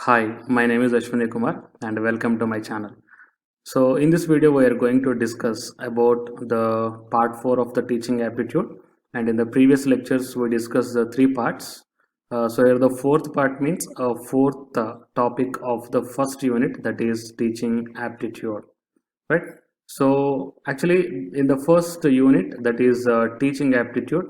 Hi, my name is Ashwini Kumar and welcome to my channel. So in this video we are going to discuss about the part 4 of the teaching aptitude, and in the previous lectures we discussed the three parts. So here the fourth part means a fourth topic of the first unit, that is teaching aptitude, right? So actually in the first unit, that is teaching aptitude,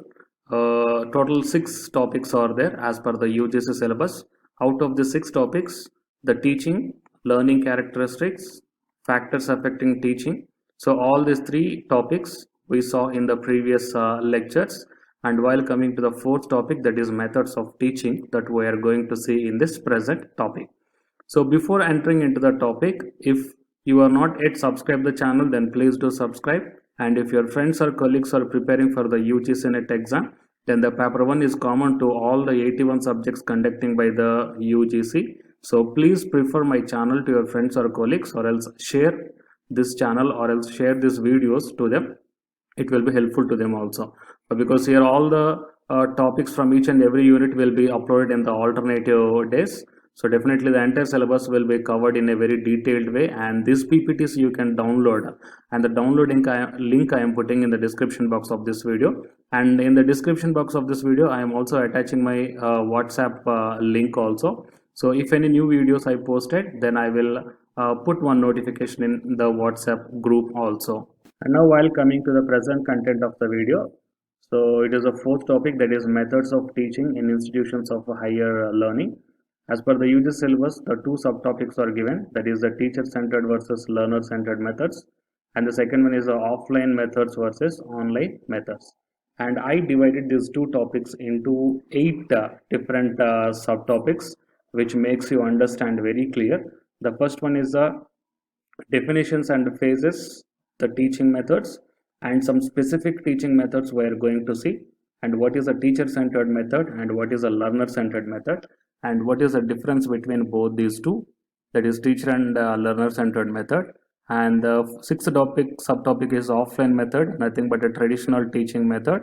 total 6 topics are there as per the UGC syllabus. Out of the 6 topics, the teaching, learning characteristics, factors affecting teaching. So all these 3 topics we saw in the previous lectures, and while coming to the fourth topic, that is methods of teaching, that we are going to see in this present topic. So before entering into the topic, if you are not yet subscribed the channel, then please do subscribe. And if your friends or colleagues are preparing for the UGC NET exam, then the paper 1 is common to all the 81 subjects conducting by the UGC. So please prefer my channel to your friends or colleagues, or else share this channel, or else share these videos to them. It will be helpful to them also, because here all the topics from each and every unit will be uploaded in the alternative days. So definitely the entire syllabus will be covered in a very detailed way, and these PPTs you can download, and the downloading link I am putting in the description box of this video. And in the description box of this video I am also attaching my WhatsApp link also. So if any new videos I posted, then I will put one notification in the WhatsApp group also. And now while coming to the present content of the video, so it is a fourth topic, that is methods of teaching in institutions of higher learning. As per the UGC syllabus, the 2 subtopics are given, that is the teacher-centered versus learner-centered methods, and the second one is the offline methods versus online methods. And I divided these 2 topics into 8 different subtopics, which makes you understand very clear. The first one is the definitions and phases, the teaching methods, and some specific teaching methods we are going to see, and what is a teacher-centered method and what is a learner-centered method, and what is the difference between both these two, that is teacher and learner-centered method. And the sixth topic subtopic is offline method, nothing but a traditional teaching method.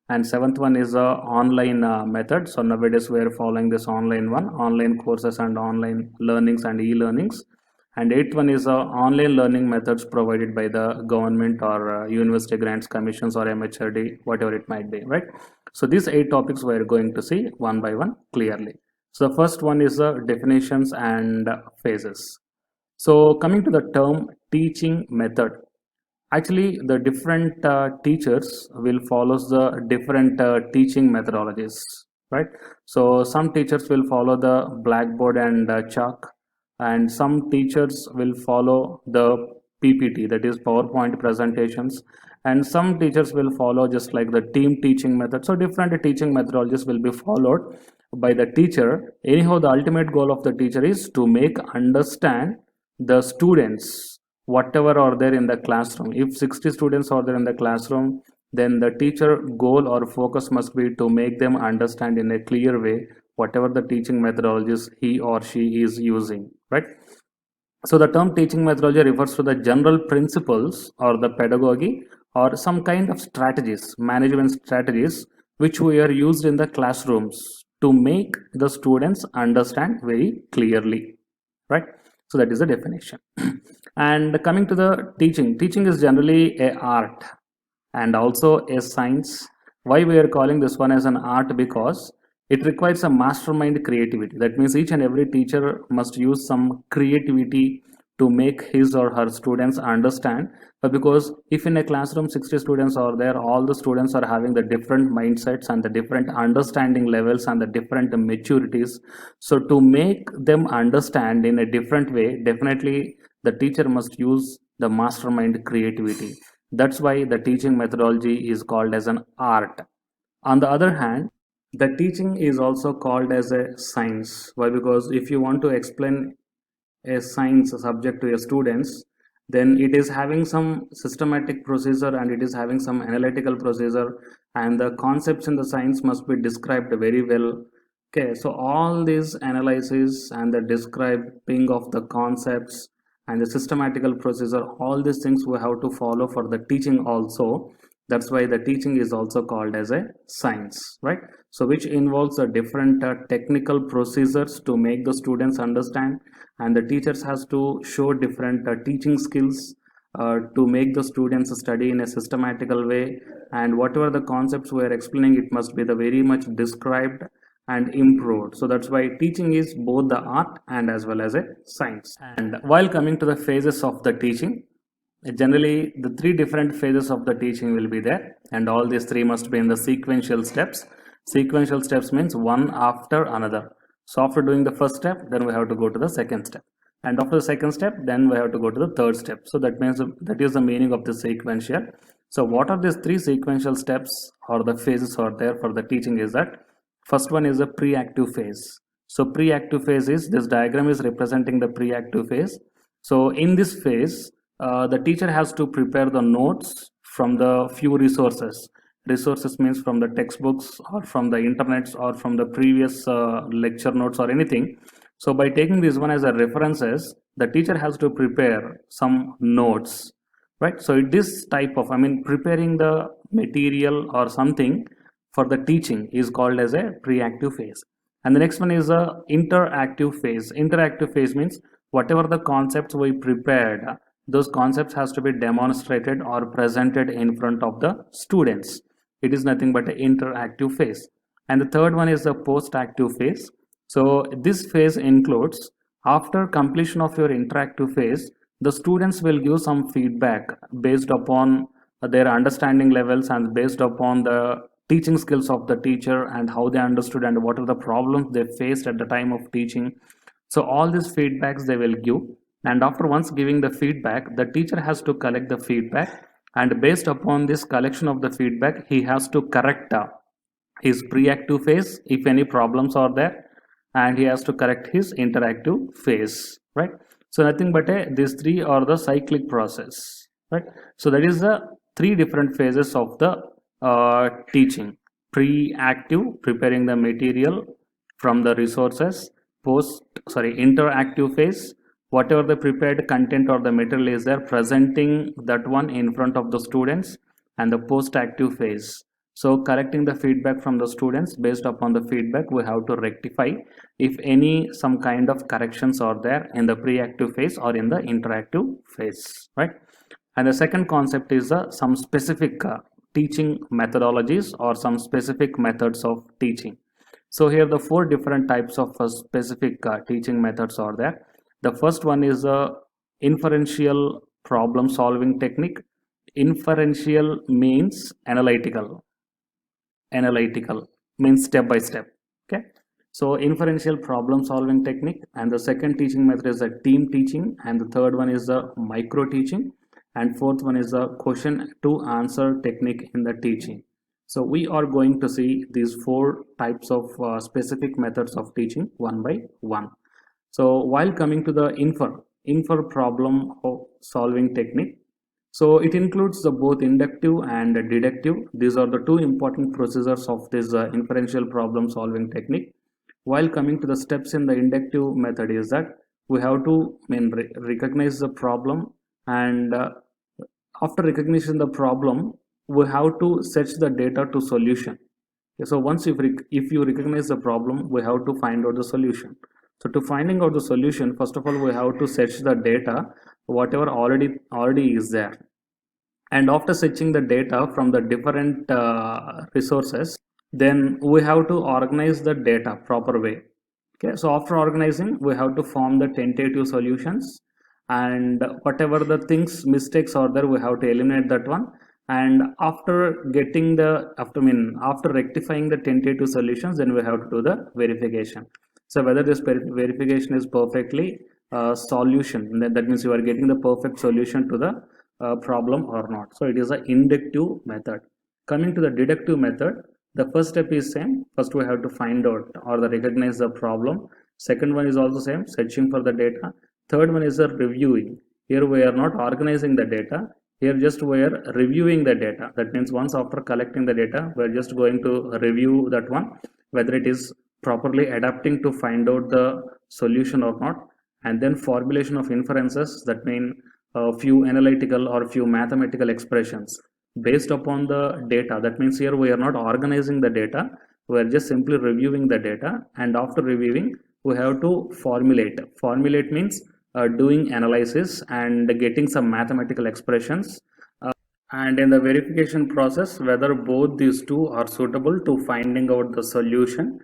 And seventh one is a online method. So nowadays we are following this online one, online courses and online learnings and e-learnings. And eighth one is online learning methods provided by the government or university grants commissions or MHRD, whatever it might be, right? So these 8 topics we are going to see one by one clearly. So the first one is the definitions and phases. So coming to the term teaching method, actually the different teachers will follow the different teaching methodologies, right? So some teachers will follow the blackboard and chalk, and some teachers will follow the PPT, that is PowerPoint presentations, and some teachers will follow just like the team teaching method. So different teaching methodologies will be followed by the teacher. Anyhow, the ultimate goal of the teacher is to make understand the students whatever are there in the classroom. If 60 students are there in the classroom, then the teacher goal or focus must be to make them understand in a clear way whatever the teaching methodologies he or she is using, right? So the term teaching methodology refers to the general principles or the pedagogy or some kind of strategies, management strategies, which we are used in the classrooms to make the students understand very clearly, right? So that is the definition. And coming to the teaching is generally a art and also a science. Why we are calling this one as an art? Because it requires a mastermind creativity. That means each and every teacher must use some creativity to make his or her students understand. But because if in a classroom 60 students are there, all the students are having the different mindsets and the different understanding levels and the different maturities. So to make them understand in a different way, definitely the teacher must use the mastermind creativity. That's why the teaching methodology is called as an art. On the other hand, the teaching is also called as a science. Why? Because if you want to explain a science subject to your students, then it is having some systematic procedure and it is having some analytical procedure, and the concepts in the science must be described very well. Okay, so all these analysis and the describing of the concepts and the systematical procedure, all these things we have to follow for the teaching also. That's why the teaching is also called as a science, right? So which involves a different technical procedures to make the students understand, and the teachers has to show different teaching skills to make the students study in a systematical way, and whatever the concepts we are explaining, it must be the very much described and improved. So that's why teaching is both the art and as well as a science. And while coming to the phases of the teaching, generally the three different phases of the teaching will be there, and all these three must be in the sequential steps. Sequential steps means one after another. So after doing the first step, then we have to go to the second step, and after the second step, then we have to go to the third step. So that means that is the meaning of the sequential. So what are these three sequential steps or the phases are there for the teaching is that first one is the pre-active phase. So pre-active phase is, this diagram is representing the pre-active phase. So in this phase, the teacher has to prepare the notes from the few resources. Resources means from the textbooks or from the internets or from the previous lecture notes or anything. So by taking this one as a references, the teacher has to prepare some notes, right? So this type of, preparing the material or something for the teaching is called as a pre-active phase. And the next one is a interactive phase. Interactive phase means whatever the concepts we prepared, those concepts has to be demonstrated or presented in front of the students. It is nothing but an interactive phase. And the third one is the post-active phase. So this phase includes, after completion of your interactive phase, the students will give some feedback based upon their understanding levels and based upon the teaching skills of the teacher and how they understood and what are the problems they faced at the time of teaching. So all these feedbacks they will give, and after once giving the feedback, the teacher has to collect the feedback, and based upon this collection of the feedback, he has to correct his pre-active phase if any problems are there, and he has to correct his interactive phase, right? So nothing but these three are the cyclic process, right? So that is the three different phases of the teaching. Pre-active, preparing the material from the resources. Interactive phase, whatever the prepared content or the material is there, presenting that one in front of the students. And the post-active phase, so collecting the feedback from the students. Based upon the feedback, we have to rectify if any some kind of corrections are there in the pre-active phase or in the interactive phase, right? And the second concept is some specific teaching methodologies or some specific methods of teaching. So here the four different types of specific teaching methods are there. The first one is inferential problem solving technique. Inferential means analytical means step by step. Okay, so inferential problem solving technique. And the second teaching method is a team teaching, and the third one is the micro teaching, and fourth one is the question to answer technique in the teaching. So we are going to see these four types of specific methods of teaching one by one. So while coming to the infer problem solving technique, so it includes the both inductive and deductive. These are the two important procedures of this inferential problem solving technique. While coming to the steps in the inductive method is that we have to recognize the problem, and after recognition the problem, we have to search the data to solution. Okay, so once if you recognize the problem, we have to find out the solution. So to finding out the solution, first of all, we have to search the data, whatever already is there. And after searching the data from the different resources, then we have to organize the data proper way. Okay, so after organizing, we have to form the tentative solutions, and whatever the things mistakes are there, we have to eliminate that one. And after rectifying the tentative solutions, then we have to do the verification. So whether this verification is perfectly solution, that means you are getting the perfect solution to the problem or not. So it is an inductive method. Coming to the deductive method, the first step is same. First we have to find out or recognize the problem. Second one is also same, searching for the data. Third one is the reviewing. Here we are not organizing the data. Here just we are reviewing the data. That means once after collecting the data, we are just going to review that one, whether it is properly adapting to find out the solution or not. And then formulation of inferences, that mean a few analytical or few mathematical expressions. based upon the data. That means here we are not organizing the data, we are just simply reviewing the data, and after reviewing we have to formulate means doing analysis and getting some mathematical expressions, and in the verification process whether both these two are suitable to finding out the solution,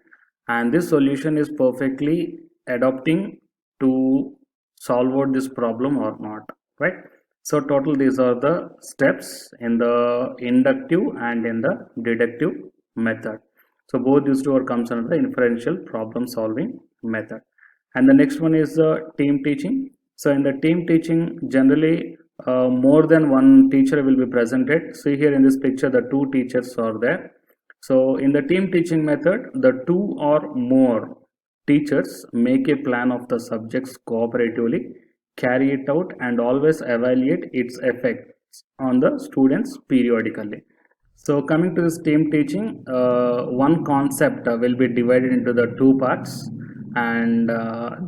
and this solution is perfectly adapting to solve out this problem or not, right? So total these are the steps in the inductive and in the deductive method. So both these two are comes under the inferential problem solving method. And the next one is the team teaching. So in the team teaching, generally more than one teacher will be presented. See here in this picture the two teachers are there. So in the team teaching method, the two or more teachers make a plan of the subjects cooperatively, carry it out, and always evaluate its effects on the students periodically. So coming to this team teaching, one concept will be divided into the two parts, and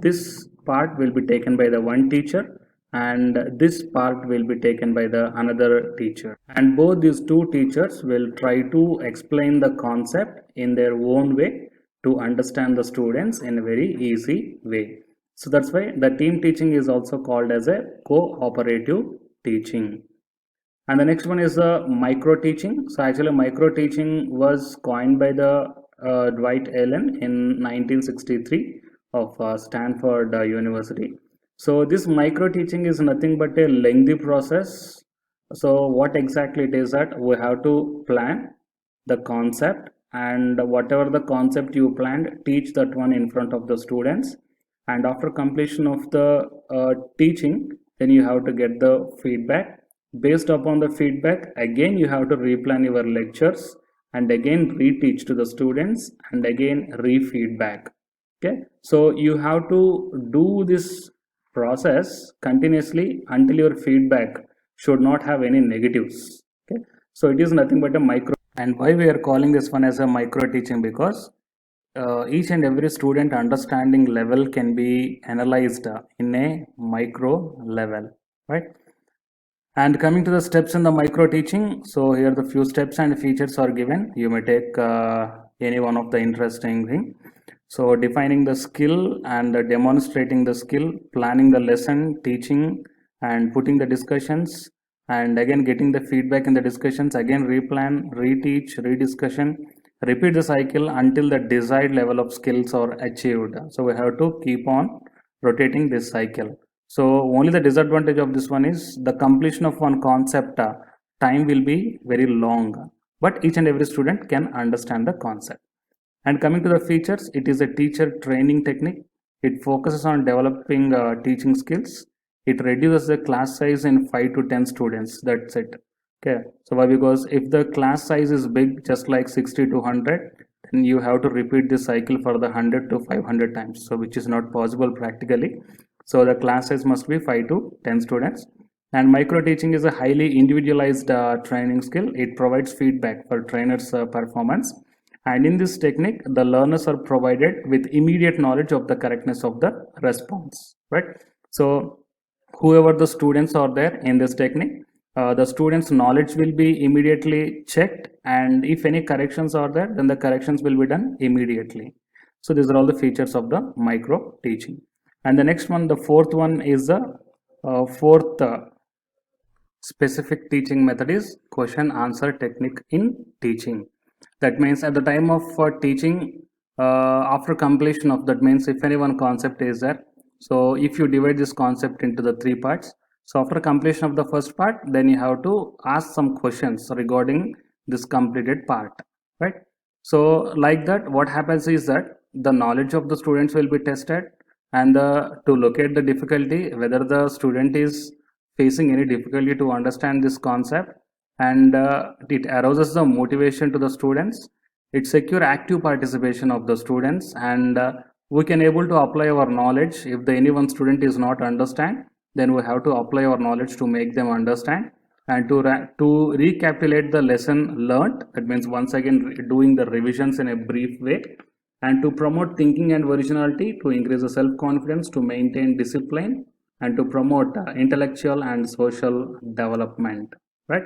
this part will be taken by the one teacher, and this part will be taken by the another teacher, and both these two teachers will try to explain the concept in their own way to understand the students in a very easy way. So that's why the team teaching is also called as a cooperative teaching. And the next one is the micro teaching. So actually micro teaching was coined by the Dwight Allen in 1963 of Stanford University. So this micro teaching is nothing but a lengthy process. So what exactly it is that we have to plan the concept, and whatever the concept you planned, teach that one in front of the students, and after completion of the teaching, then you have to get the feedback. Based upon the feedback, again you have to replan your lectures and again reteach to the students and again re-feedback. Okay, so you have to do this process continuously until your feedback should not have any negatives. Okay, so it is nothing but a micro. And why we are calling this one as a micro teaching? Because each and every student understanding level can be analyzed in a micro level, right? And coming to the steps in the micro teaching, so here the few steps and features are given. You may take any one of the interesting thing. So defining the skill and demonstrating the skill, planning the lesson, teaching and putting the discussions, and again getting the feedback in the discussions, again replan, reteach, rediscussion, repeat the cycle until the desired level of skills are achieved. So we have to keep on rotating this cycle. So only the disadvantage of this one is the completion of one concept time will be very long, but each and every student can understand the concept. And coming to the features, it is a teacher training technique. It focuses on developing teaching skills. It reduces the class size in 5 to 10 students. That's it. Okay. So why? Because if the class size is big, just like 60 to 100, then you have to repeat this cycle for the 100 to 500 times. So which is not possible practically. So the class size must be 5 to 10 students. And micro teaching is a highly individualized training skill. It provides feedback for trainers' performance. And in this technique, the learners are provided with immediate knowledge of the correctness of the response, right? So whoever the students are there in this technique, the students' knowledge will be immediately checked, and if any corrections are there, then the corrections will be done immediately. So these are all the features of the micro teaching. And the next one, the fourth one, is the fourth specific teaching method is question answer technique in teaching. That means at the time of teaching, after completion of that, means if any one concept is there, so if you divide this concept into the three parts, so after completion of the first part, then you have to ask some questions regarding this completed part, right? So like that, what happens is that the knowledge of the students will be tested, and to locate the difficulty, whether the student is facing any difficulty to understand this concept, and it arouses the motivation to the students. It secure active participation of the students, and we can able to apply our knowledge. If the any one student is not understand, then we have to apply our knowledge to make them understand, and to recapitulate the lesson learned. That means once again doing the revisions in a brief way, and to promote thinking and originality, to increase the self-confidence, to maintain discipline, and to promote intellectual and social development, right?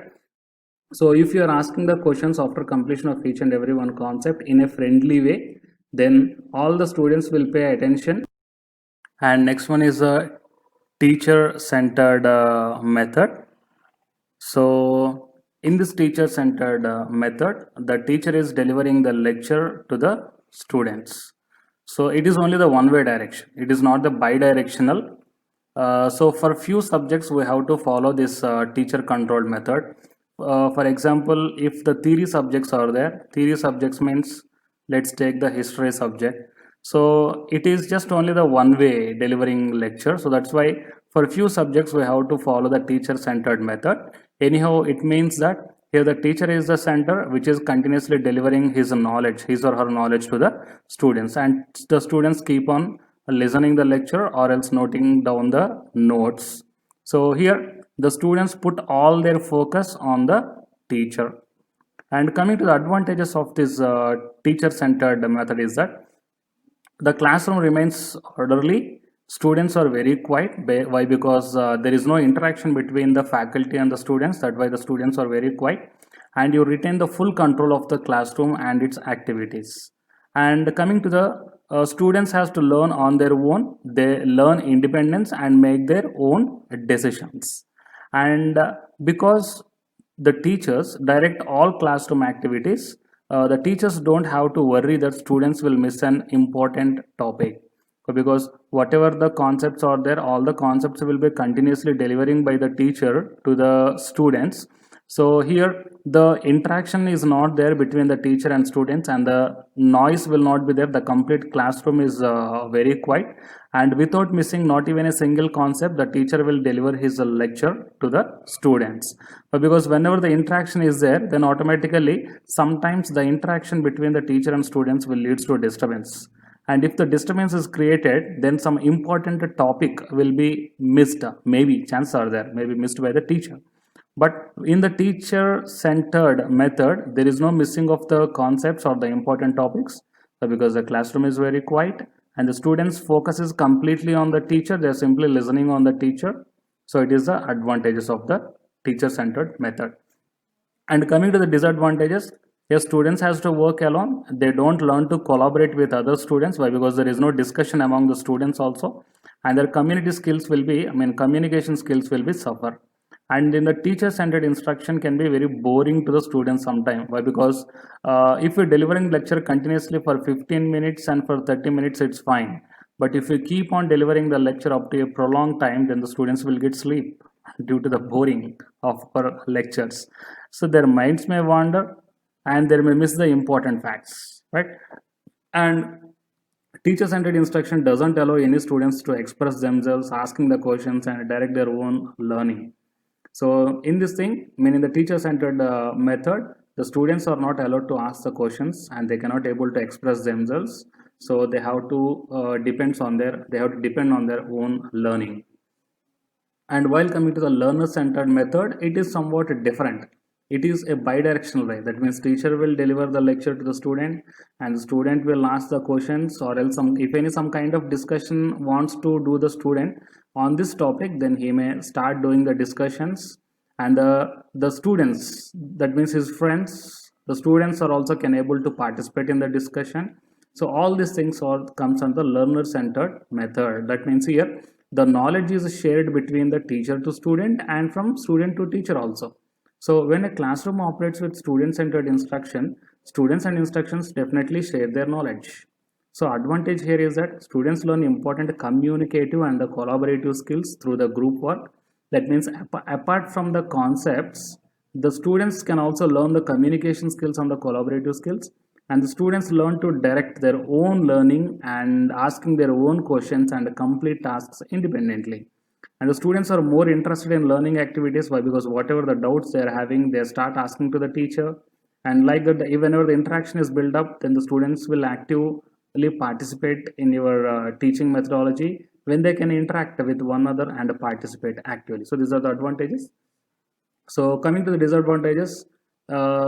So if you are asking the questions after completion of each and every one concept in a friendly way, then all the students will pay attention. And next one is a teacher centered method. So in this teacher centered method, the teacher is delivering the lecture to the students. So it is only the one way direction, it is not the bi-directional. So for few subjects we have to follow this teacher controlled method. For example, if the theory subjects are there, theory subjects means, let's take the history subject. So it is just only the one way delivering lecture. So that's why for few subjects we have to follow the teacher centered method. Anyhow, it means that here the teacher is the center which is continuously delivering his knowledge, his or her knowledge to the students, and the students keep on listening the lecture or else noting down the notes. So here the students put all their focus on the teacher. And coming to the advantages of this teacher centered method is that the classroom remains orderly, students are very quiet. Why? Because there is no interaction between the faculty and the students, that's why the students are very quiet, and you retain the full control of the classroom and its activities. And coming to the students has to learn on their own, they learn independence and make their own decisions. And because the teachers direct all classroom activities, the teachers don't have to worry that students will miss an important topic, because whatever the concepts are there, all the concepts will be continuously delivering by the teacher to the students. So here the interaction is not there between the teacher and students, and the noise will not be there, the complete classroom is very quiet, and without missing not even a single concept, the teacher will deliver his lecture to the students. Because whenever the interaction is there, then automatically sometimes the interaction between the teacher and students will leads to disturbance, and if the disturbance is created, then some important topic will be missed, maybe chances are there, maybe missed by the teacher. But in the teacher centered method, there is no missing of the concepts or the important topics. So because the classroom is very quiet and the students focus is completely on the teacher, they are simply listening on the teacher. So it is the advantages of the teacher centered method. And coming to the disadvantages, yes, students has to work alone, they don't learn to collaborate with other students. Why? Because there is no discussion among the students also, and their community skills will be, communication skills will be suffer. And in the teacher centered instruction can be very boring to the students sometime. Why? Because if you're delivering lecture continuously for 15 minutes and for 30 minutes, it's fine, but if you keep on delivering the lecture up to a prolonged time, then the students will get sleep due to the boring of per lectures. So their minds may wander and they may miss the important facts, right? And teacher-centered instruction doesn't allow any students to express themselves, asking the questions and direct their own learning. So in this thing, meaning the teacher-centered method, the students are not allowed to ask the questions and they cannot able to express themselves. So they have to they have to depend on their own learning. And while coming to the learner-centered method, it is somewhat different. It is a bi-directional way. That means teacher will deliver the lecture to the student, and the student will ask the questions, or else if any some kind of discussion wants to do the student on this topic, then he may start doing the discussions, and the students, that means his friends, the students are also can able to participate in the discussion. So all these things all comes under the learner-centered method. That means here the knowledge is shared between the teacher to student and from student to teacher also. So when a classroom operates with student-centered instruction, students and instructions definitely share their knowledge. So advantage here is that students learn important communicative and the collaborative skills through the group work. That means apart from the concepts, the students can also learn the communication skills and the collaborative skills, and the students learn to direct their own learning and asking their own questions and complete tasks independently. And the students are more interested in learning activities. Why? Because whatever the doubts they are having, they start asking to the teacher, and like that, whenever the interaction is built up, then the students will actively participate in your teaching methodology when they can interact with one another and participate actively. So these are the advantages. So coming to the disadvantages,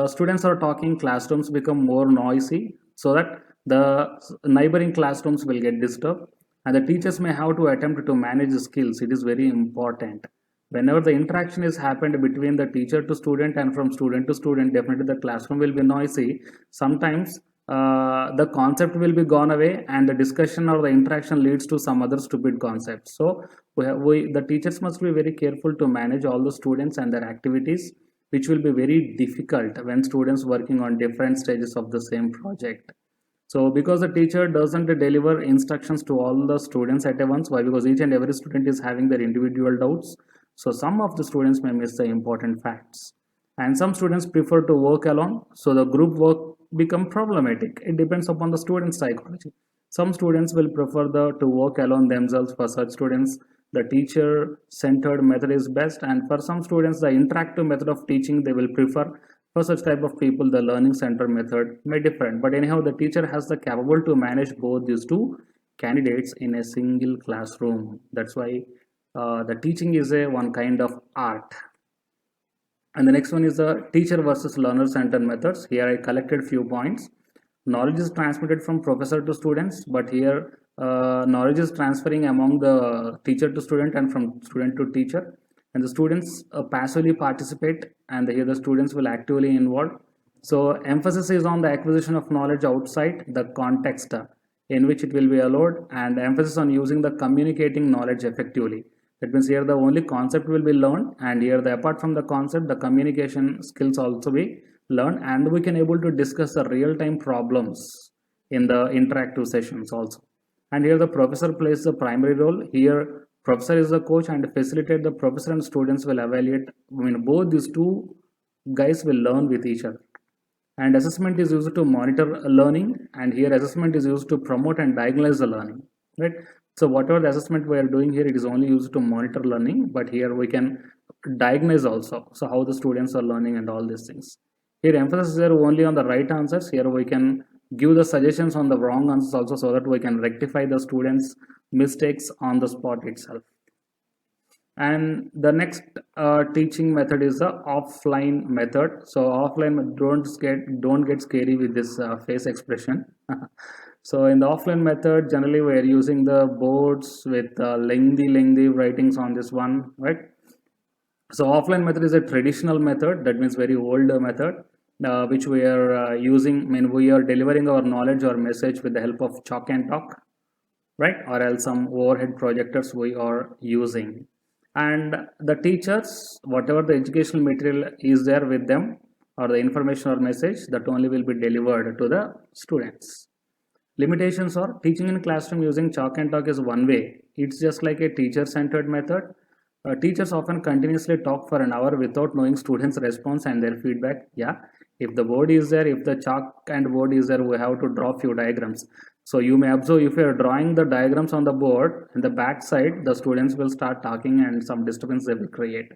students are talking, classrooms become more noisy, so that the neighboring classrooms will get disturbed, and the teachers may have to attempt to manage the skills. It is very important. Whenever the interaction is happened between the teacher to student and from student to student, definitely the classroom will be noisy. Sometimes the concept will be gone away and the discussion or the interaction leads to some other stupid concepts. So the teachers must be very careful to manage all the students and their activities, which will be very difficult when students working on different stages of the same project. So because the teacher doesn't deliver instructions to all the students at once, why? Because each and every student is having their individual doubts. So some of the students may miss the important facts. And some students prefer to work alone. So the group work become problematic. It depends upon the student's psychology. Some students will prefer to work alone themselves. For such students, the teacher centered method is best. And for some students, the interactive method of teaching they will prefer. For such type of people, the learning center method may different. But anyhow, the teacher has the capable to manage both these two candidates in a single classroom. That's why the teaching is a one kind of art. And the next one is the teacher versus learner centered methods. Here I collected few points. Knowledge is transmitted from professor to students, but here knowledge is transferring among the teacher to student and from student to teacher. And the students passively participate, and here the students will actively involve. So emphasis is on the acquisition of knowledge outside the context in which it will be allowed, and emphasis on using the communicating knowledge effectively. That means here the only concept will be learned, and here the apart from the concept, the communication skills also be learned, and we can able to discuss the real-time problems in the interactive sessions also. And here the professor plays the primary role. Here professor is the coach and facilitate the professor and students will evaluate. I mean both these two guys will learn with each other. And assessment is used to monitor learning, and here assessment is used to promote and diagnose the learning, right? So whatever the assessment we are doing here, it is only used to monitor learning, but here we can diagnose also. So how the students are learning and all these things. Here emphasis is there only on the right answers. Here we can give the suggestions on the wrong answers also, so that we can rectify the students' mistakes on the spot itself. And the next teaching method is the offline method. So offline, don't get scary with this face expression. So in the offline method, generally we are using the boards with lengthy writings on this one, right? So offline method is a traditional method, that means very old method, which we are using. I mean, we are delivering our knowledge or message with the help of chalk and talk, right? Or else some overhead projectors we are using. And the teachers, whatever the educational material is there with them, or the information or message, that only will be delivered to the students. Limitations are teaching in classroom using chalk and talk is one way. It's just like a teacher-centered method. Teachers often continuously talk for an hour without knowing students' response and their feedback. Yeah, if the board is there, if the chalk and board is there, we have to draw few diagrams. So you may observe if you are drawing the diagrams on the board, in the back side, the students will start talking and some disturbance they will create.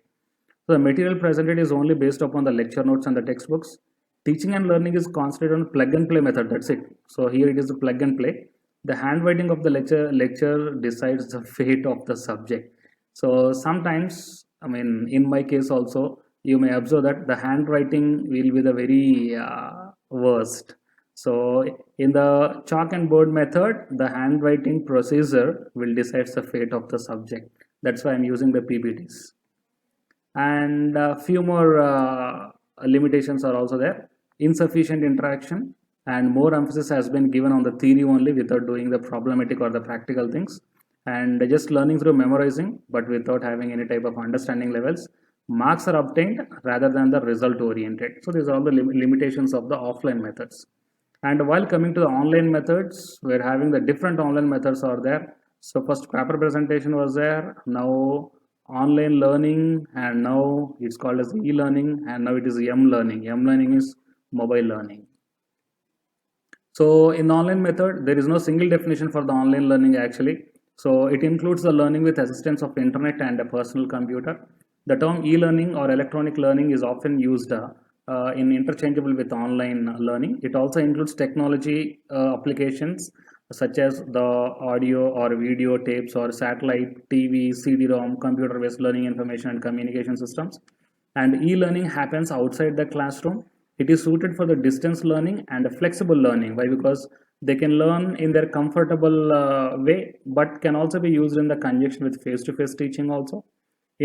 So the material presented is only based upon the lecture notes and the textbooks. Teaching and learning is concentrated on plug and play method. That's it. So here it is a plug and play. The handwriting of the lecture decides the fate of the subject. So sometimes, I mean, in my case also, you may observe that the handwriting will be the very worst. So in the chalk and board method, the handwriting procedure will decide the fate of the subject. That's why I'm using the PPTs. And a few more limitations are also there. Insufficient interaction, and more emphasis has been given on the theory only without doing the problematic or the practical things, and just learning through memorizing but without having any type of understanding levels. Marks are obtained rather than the result oriented. So these are all the limitations of the offline methods. And while coming to the online methods, we're having the different online methods are there. So first paper presentation was there, now online learning, and now it's called as e-learning, and now it is m-learning. M-learning is mobile learning. So in the online method, there is no single definition for the online learning actually. So it includes the learning with assistance of internet and a personal computer. The term e-learning or electronic learning is often used in interchangeable with online learning. It also includes technology applications such as the audio or video tapes or satellite, TV, CD-ROM, computer-based learning information and communication systems. And e-learning happens outside the classroom. It is suited for the distance learning and flexible learning. Why? Because they can learn in their comfortable way, but can also be used in the conjunction with face-to-face teaching also.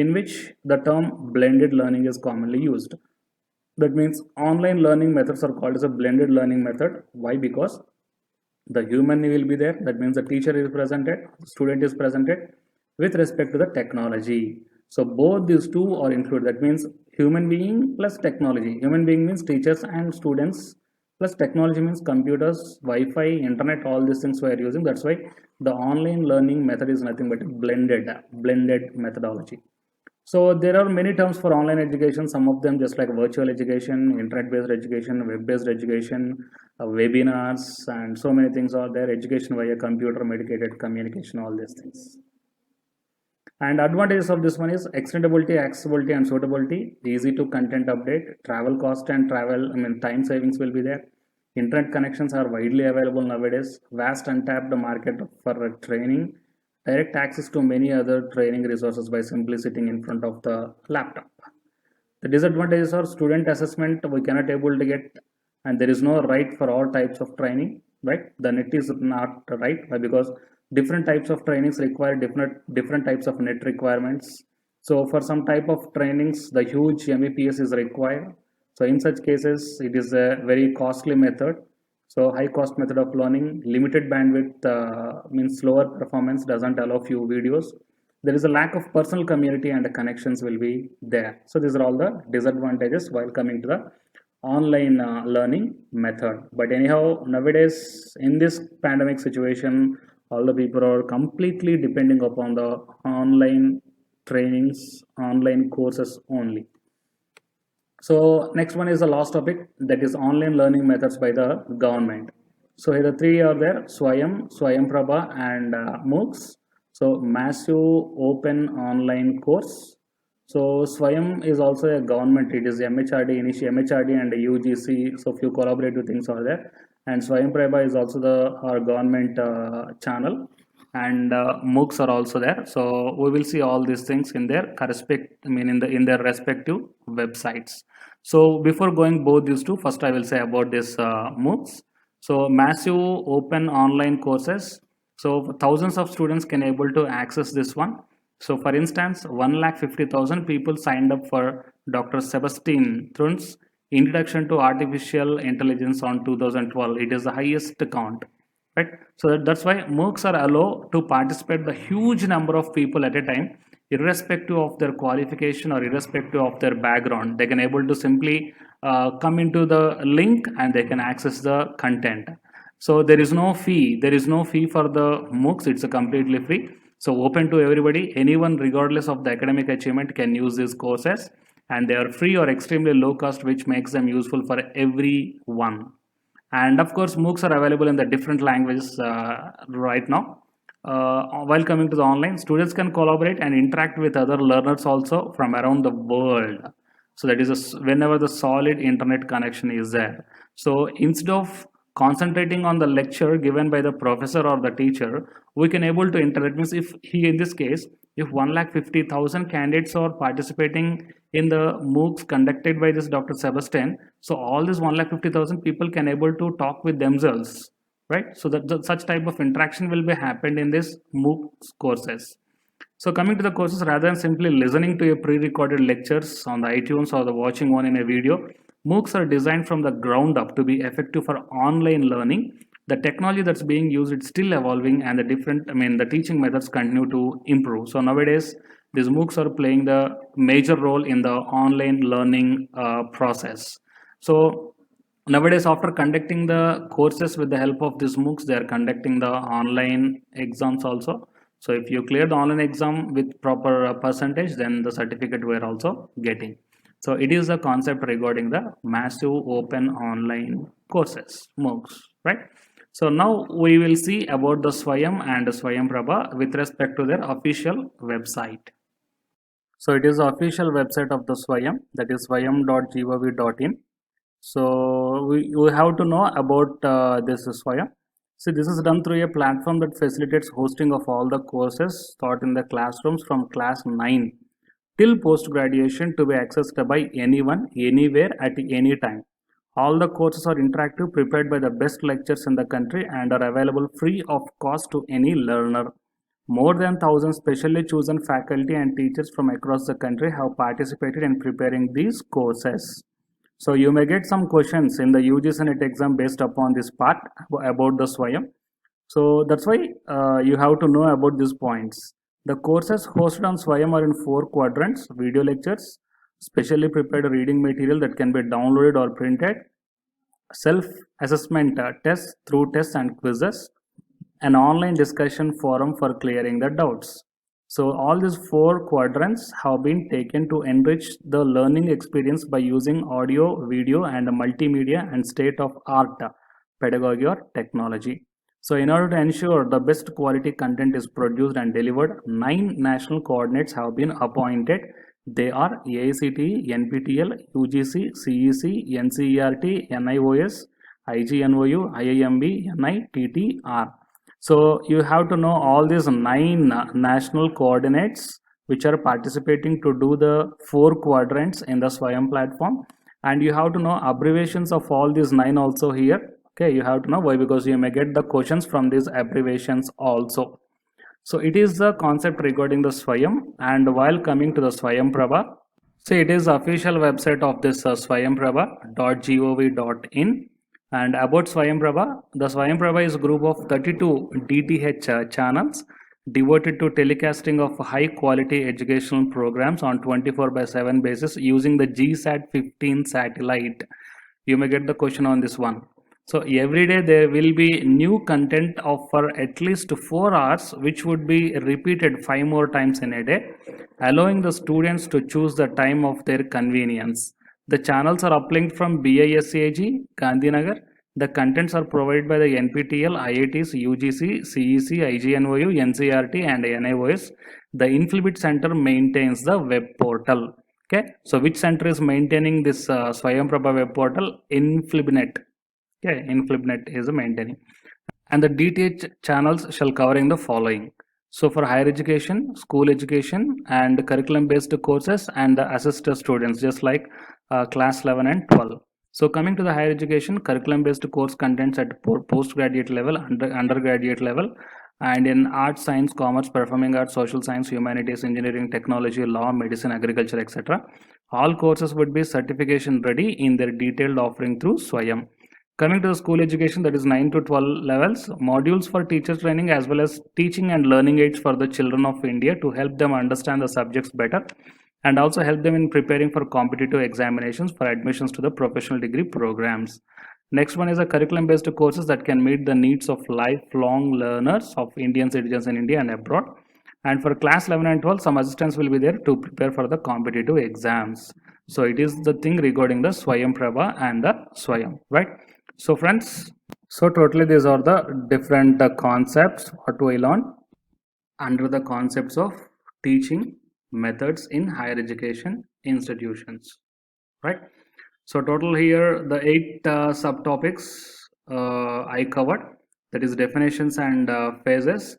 in which the term blended learning is commonly used. That means online learning methods are called as a blended learning method. Why? Because the human will be there. That means the teacher is presented, student is presented with respect to the technology. So both these two are included. That means human being plus technology. Human being means teachers and students, plus technology means computers, Wi-Fi, internet, all these things we are using. That's why the online learning method is nothing but a blended methodology. So there are many terms for online education. Some of them just like virtual education, internet-based education, web-based education, webinars, and so many things are there. Education via computer, mediated communication, all these things. And advantages of this one is extendability, accessibility, and suitability. Easy to content update. Travel cost and time savings will be there. Internet connections are widely available nowadays. Vast untapped market for training. Direct access to many other training resources by simply sitting in front of the laptop. The disadvantages are student assessment we cannot able to get, and there is no right for all types of training, right? The net is not right because different types of trainings require different types of net requirements. So for some type of trainings, the huge Mbps is required. So in such cases, it is a very costly method. So high cost method of learning, limited bandwidth means slower performance, doesn't allow few videos. There is a lack of personal community and the connections will be there. So these are all the disadvantages while coming to the online learning method. But anyhow, nowadays in this pandemic situation, all the people are completely depending upon the online trainings, online courses only. So next one is the last topic, that is online learning methods by the government. So here the three are there: Swayam, Swayamprabha, and MOOCs. So massive open online course. So Swayam is also a government. It is MHRD, MHRD and UGC. So few collaborative things are there. And Swayamprabha is also our government channel. And MOOCs are also there. So we will see all these things in their in their respective websites. So before going both these two, first I will say about this MOOCs. So massive open online courses. So thousands of students can able to access this one. So for instance, 1,50,000 people signed up for Dr. Sebastian Thrun's Introduction to Artificial Intelligence on 2012. It is the highest count, right? So that's why MOOCs are allowed to participate the huge number of people at a time, irrespective of their qualification or irrespective of their background. They can able to simply come into the link and they can access the content. So there is no fee. There is no fee for the MOOCs. It's a completely free. So open to everybody. Anyone, regardless of the academic achievement, can use these courses, and they are free or extremely low cost, which makes them useful for everyone. And of course, MOOCs are available in the different languages right now. While coming to the online, students can collaborate and interact with other learners also from around the world. So that is whenever the solid internet connection is there. So instead of concentrating on the lecture given by the professor or the teacher, we can able to interact. Means if in this case, if 1,50,000 candidates are participating in the MOOCs conducted by this Dr. Sebastian, so all these 1,50,000 people can able to talk with themselves, right? So that such type of interaction will be happened in this MOOCs courses. So coming to the courses, rather than simply listening to a pre-recorded lectures on the iTunes or the watching one in a video, MOOCs are designed from the ground up to be effective for online learning. The technology that's being used is still evolving, and the teaching methods continue to improve. So nowadays, these MOOCs are playing the major role in the online learning process. So nowadays, after conducting the courses with the help of these MOOCs, they are conducting the online exams also. So if you clear the online exam with proper percentage, then the certificate we are also getting. So it is a concept regarding the massive open online courses, MOOCs, right? So now we will see about the Swayam and Swayamprabha with respect to their official website. So it is the official website of the Swayam, that is swayam.gov.in. So we have to know about this Swayam. See, this is done through a platform that facilitates hosting of all the courses taught in the classrooms from class 9 till post-graduation to be accessed by anyone, anywhere, at any time. All the courses are interactive, prepared by the best lecturers in the country, and are available free of cost to any learner. More than 1,000 specially chosen faculty and teachers from across the country have participated in preparing these courses. So you may get some questions in the UGC NET exam based upon this part about the Swayam. So that's why you have to know about these points. The courses hosted on Swayam are in 4 quadrants: video lectures, specially prepared reading material that can be downloaded or printed, self-assessment tests through tests and quizzes, an online discussion forum for clearing the doubts. So all these 4 quadrants have been taken to enrich the learning experience by using audio, video and multimedia and state-of-art pedagogy or technology. So in order to ensure the best quality content is produced and delivered, 9 national coordinates have been appointed. They are AICTE, NPTEL, UGC, CEC, NCERT, NIOS, IGNOU, IIMB, NITTR. So you have to know all these 9 national coordinates which are participating to do the 4 quadrants in the Swayam platform, and you have to know abbreviations of all these 9 also here. Okay, you have to know why, because you may get the questions from these abbreviations also. So it is the concept regarding the Swayam. And while coming to the Swayam Prabha, so it is the official website of this swayamprabha.gov.in. And about Swayam Prabha, the Swayam Prabha is a group of 32 DTH channels devoted to telecasting of high quality educational programs on 24/7 basis using the GSAT 15 satellite. You may get the question on this one. So every day there will be new content of for at least 4 hours, which would be repeated 5 more times in a day, allowing the students to choose the time of their convenience. The channels are uplinked from BISAG, Gandhinagar. The contents are provided by the NPTEL, IITs, UGC, CEC, IGNOU, NCERT and NIOS. The Inflibit Center maintains the web portal. Okay, so which center is maintaining this Swayam Prabha web portal? Inflibnet. Okay, Inflibnet is maintaining. And the DTH channels shall covering the following. So for higher education, school education and curriculum based courses and the assisted students, just like class 11 and 12. So coming to the higher education, curriculum based course contents at postgraduate level, undergraduate level, and in arts, science, commerce, performing arts, social science, humanities, engineering, technology, law, medicine, agriculture, etc. All courses would be certification ready in their detailed offering through Swayam. Coming to the school education, that is 9 to 12 levels, modules for teacher training as well as teaching and learning aids for the children of India to help them understand the subjects better and also help them in preparing for competitive examinations for admissions to the professional degree programs. Next one is a curriculum based courses that can meet the needs of lifelong learners of Indian citizens in India and abroad. And for class 11 and 12, some assistants will be there to prepare for the competitive exams. So it is the thing regarding the Swayam Prabha and the Swayam, right? So friends, so totally these are the different concepts what we learn under the concepts of teaching methods in higher education institutions, right? So total here the 8 subtopics I covered, that is definitions and phases.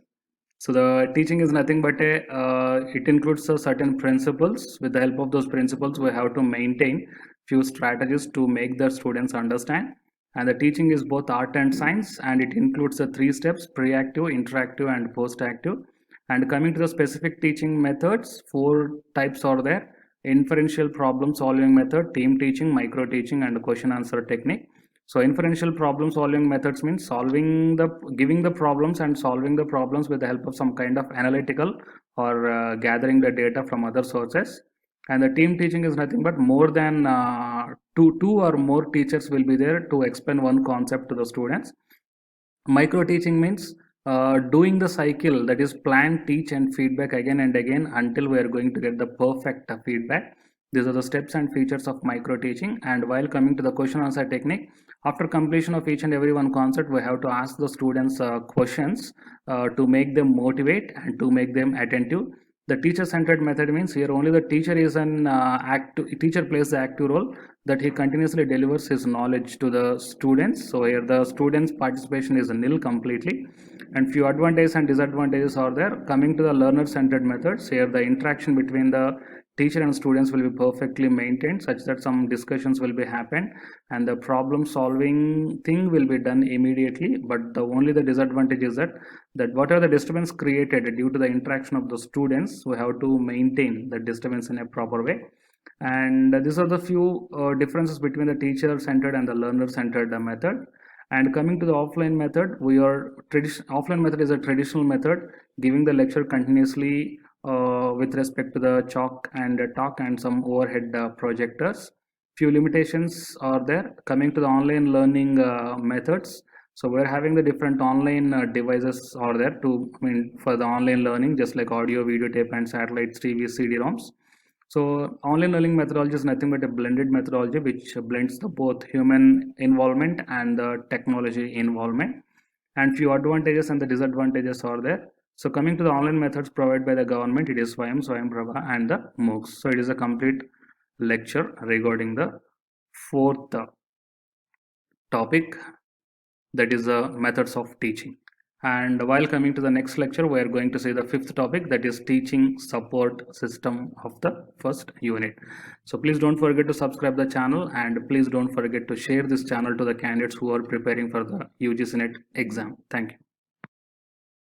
So the teaching is nothing but it includes certain principles. With the help of those principles, we have to maintain few strategies to make the students understand. And the teaching is both art and science, and it includes the 3 steps: pre-active, interactive and post-active. And coming to the specific teaching methods, 4 types are there: inferential problem solving method, team teaching, micro teaching and question answer technique. So inferential problem solving methods means giving the problems and solving the problems with the help of some kind of analytical or gathering the data from other sources. And the team teaching is nothing but more than two or more teachers will be there to explain one concept to the students. Micro teaching means doing the cycle, that is plan, teach and feedback again and again until we are going to get the perfect feedback. These are the steps and features of micro teaching. And while coming to the question answer technique, after completion of each and every one concept, we have to ask the students questions to make them motivate and to make them attentive. The teacher-centered method means here only the teacher is an teacher plays the active role, that he continuously delivers his knowledge to the students. So here the students' participation is nil completely. And few advantages and disadvantages are there. Coming to the learner-centered methods, here the interaction between the teacher and students will be perfectly maintained such that some discussions will be happen and the problem solving thing will be done immediately. But the disadvantage is that whatever the disturbance created due to the interaction of the students, we have to maintain the disturbance in a proper way. And these are the few differences between the teacher centered and the learner centered method. And coming to the offline method, offline method is a traditional method, giving the lecture continuously with respect to the chalk and talk and some overhead projectors. Few limitations are there. Coming to the online learning methods, so we're having the different online devices are there for the online learning, just like audio, video tape, and satellites, TV, CD-ROMs. So online learning methodology is nothing but a blended methodology which blends the both human involvement and the technology involvement. And few advantages and the disadvantages are there. So coming to the online methods provided by the government, it is Swayamprabha, and the MOOCs. So it is a complete lecture regarding the fourth topic, that is the methods of teaching. And while coming to the next lecture, we are going to see the fifth topic, that is teaching support system of the first unit. So please don't forget to subscribe the channel, and please don't forget to share this channel to the candidates who are preparing for the UGC NET exam. Thank you.